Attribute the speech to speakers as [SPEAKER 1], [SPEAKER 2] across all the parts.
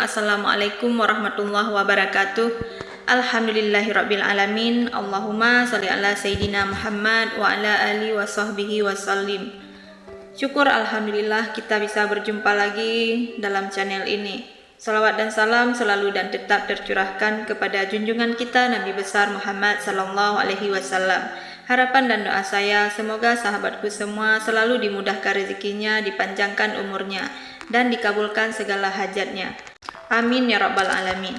[SPEAKER 1] Assalamualaikum warahmatullahi wabarakatuh. Alhamdulillahirrabbilalamin. Allahumma sholli ala Sayyidina Muhammad wa ala alihi wa sahbihi wasallim. Syukur Alhamdulillah kita bisa berjumpa lagi dalam channel ini. Salawat dan salam selalu dan tetap tercurahkan kepada junjungan kita Nabi besar Muhammad sallallahu alaihi wasallam. Harapan dan doa saya semoga sahabatku semua selalu dimudahkan rezekinya, dipanjangkan umurnya, dan dikabulkan segala hajatnya. Amin ya rabbal alamin.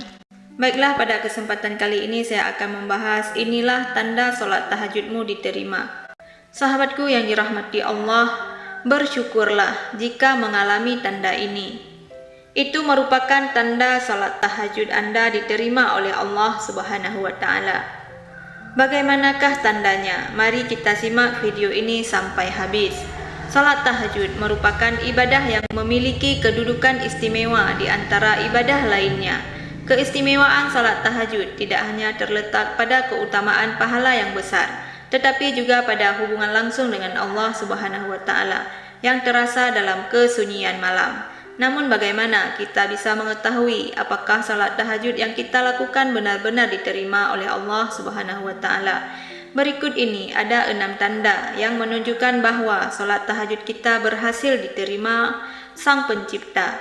[SPEAKER 1] Baiklah, pada kesempatan kali ini saya akan membahas inilah tanda solat tahajudmu diterima. Sahabatku yang dirahmati Allah, bersyukurlah jika mengalami tanda ini. Itu merupakan tanda salat tahajud Anda diterima oleh Allah Subhanahu wa taala. Bagaimanakah tandanya? Mari kita simak video ini sampai habis. Salat tahajud merupakan ibadah yang memiliki kedudukan istimewa di antara ibadah lainnya. Keistimewaan salat tahajud tidak hanya terletak pada keutamaan pahala yang besar, tetapi juga pada hubungan langsung dengan Allah Subhanahu wa taala yang terasa dalam kesunyian malam. Namun bagaimana kita bisa mengetahui apakah salat tahajud yang kita lakukan benar-benar diterima oleh Allah Subhanahu wa taala? Berikut ini ada 6 tanda yang menunjukkan bahwa salat tahajud kita berhasil diterima Sang Pencipta.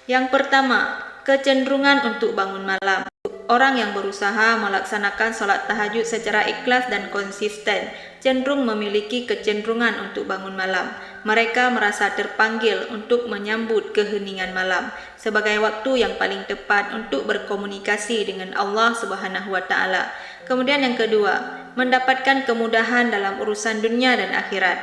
[SPEAKER 1] Yang pertama, kecenderungan untuk bangun malam. Orang yang berusaha melaksanakan salat tahajud secara ikhlas dan konsisten cenderung memiliki kecenderungan untuk bangun malam. Mereka merasa terpanggil untuk menyambut keheningan malam sebagai waktu yang paling tepat untuk berkomunikasi dengan Allah Subhanahu wa taala. Kemudian yang kedua, mendapatkan kemudahan dalam urusan dunia dan akhirat.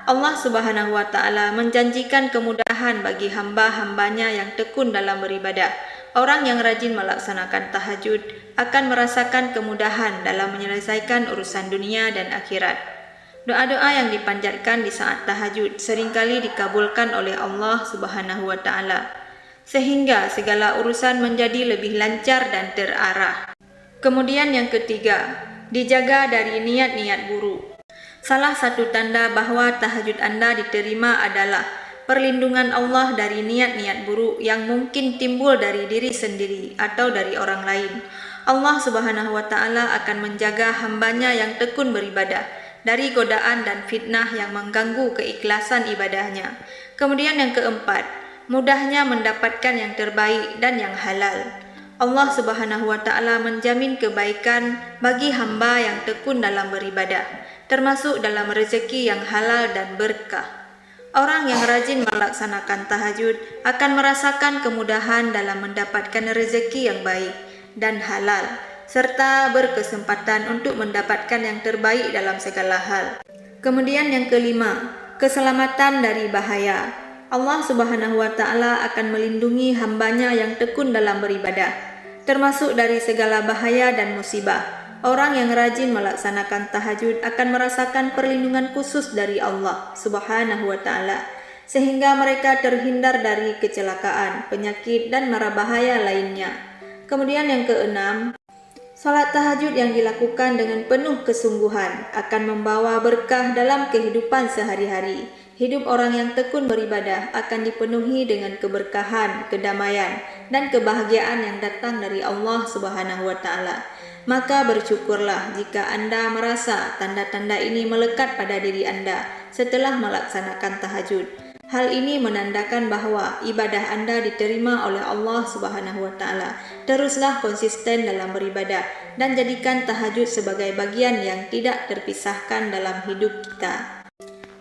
[SPEAKER 1] Allah Subhanahu wa taala menjanjikan kemudahan bagi hamba-hambanya yang tekun dalam beribadah. Orang yang rajin melaksanakan tahajud akan merasakan kemudahan dalam menyelesaikan urusan dunia dan akhirat. Doa-doa yang dipanjatkan di saat tahajud seringkali dikabulkan oleh Allah Subhanahu wa taala, sehingga segala urusan menjadi lebih lancar dan terarah. Kemudian yang ketiga, dijaga dari niat-niat buruk. Salah satu tanda bahwa tahajud Anda diterima adalah perlindungan Allah dari niat-niat buruk yang mungkin timbul dari diri sendiri atau dari orang lain. Allah Subhanahu wa taala akan menjaga hambanya yang tekun beribadah dari godaan dan fitnah yang mengganggu keikhlasan ibadahnya. Kemudian yang keempat, mudahnya mendapatkan yang terbaik dan yang halal. Allah Subhanahu wa taala menjamin kebaikan bagi hamba yang tekun dalam beribadah, termasuk dalam rezeki yang halal dan berkah. Orang yang rajin melaksanakan tahajud akan merasakan kemudahan dalam mendapatkan rezeki yang baik dan halal, serta berkesempatan untuk mendapatkan yang terbaik dalam segala hal. Kemudian yang kelima, keselamatan dari bahaya. Allah Subhanahu wa taala akan melindungi hambanya yang tekun dalam beribadah, termasuk dari segala bahaya dan musibah. Orang yang rajin melaksanakan tahajud akan merasakan perlindungan khusus dari Allah Subhanahu wa taala, sehingga mereka terhindar dari kecelakaan, penyakit, dan mara bahaya lainnya. Kemudian yang keenam, salat tahajud yang dilakukan dengan penuh kesungguhan akan membawa berkah dalam kehidupan sehari-hari. Hidup orang yang tekun beribadah akan dipenuhi dengan keberkahan, kedamaian, dan kebahagiaan yang datang dari Allah Subhanahu wa taala. Maka bersyukurlah jika Anda merasa tanda-tanda ini melekat pada diri Anda setelah melaksanakan tahajud. Hal ini menandakan bahwa ibadah Anda diterima oleh Allah Subhanahu wa taala. Teruslah konsisten dalam beribadah dan jadikan tahajud sebagai bagian yang tidak terpisahkan dalam hidup kita.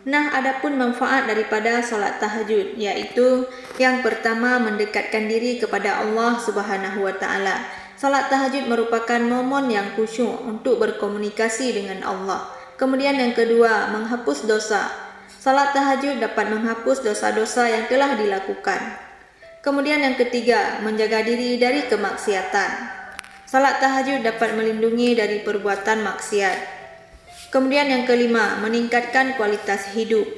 [SPEAKER 1] Nah, adapun manfaat daripada salat tahajud, yaitu yang pertama, mendekatkan diri kepada Allah Subhanahu wa taala. Salat tahajud merupakan momen yang khusyuk untuk berkomunikasi dengan Allah. Kemudian yang kedua, menghapus dosa. Salat tahajud dapat menghapus dosa-dosa yang telah dilakukan. Kemudian yang ketiga, menjaga diri dari kemaksiatan. Salat tahajud dapat melindungi dari perbuatan maksiat. Kemudian yang kelima, meningkatkan kualitas hidup.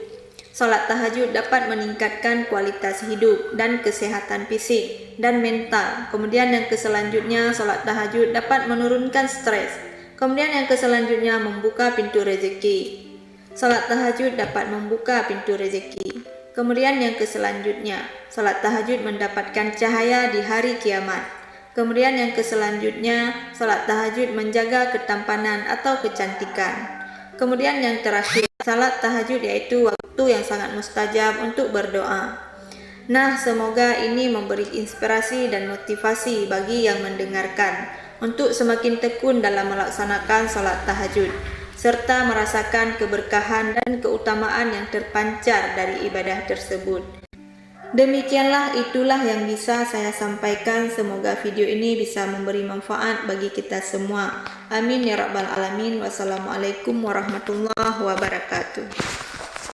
[SPEAKER 1] Salat tahajud dapat meningkatkan kualitas hidup dan kesehatan fisik dan mental. Kemudian yang keselanjutnya, salat tahajud dapat menurunkan stres. Kemudian yang keselanjutnya, membuka pintu rezeki. Salat tahajud dapat membuka pintu rezeki. Kemudian yang selanjutnya, salat tahajud mendapatkan cahaya di hari kiamat. Kemudian yang selanjutnya, salat tahajud menjaga ketampanan atau kecantikan. Kemudian yang terakhir, salat tahajud yaitu waktu yang sangat mustajab untuk berdoa. Nah, semoga ini memberi inspirasi dan motivasi bagi yang mendengarkan untuk semakin tekun dalam melaksanakan salat tahajud, serta merasakan keberkahan dan keutamaan yang terpancar dari ibadah tersebut. Demikianlah itulah yang bisa saya sampaikan. Semoga video ini bisa memberi manfaat bagi kita semua. Amin ya rabbal alamin. Wassalamualaikum warahmatullahi wabarakatuh.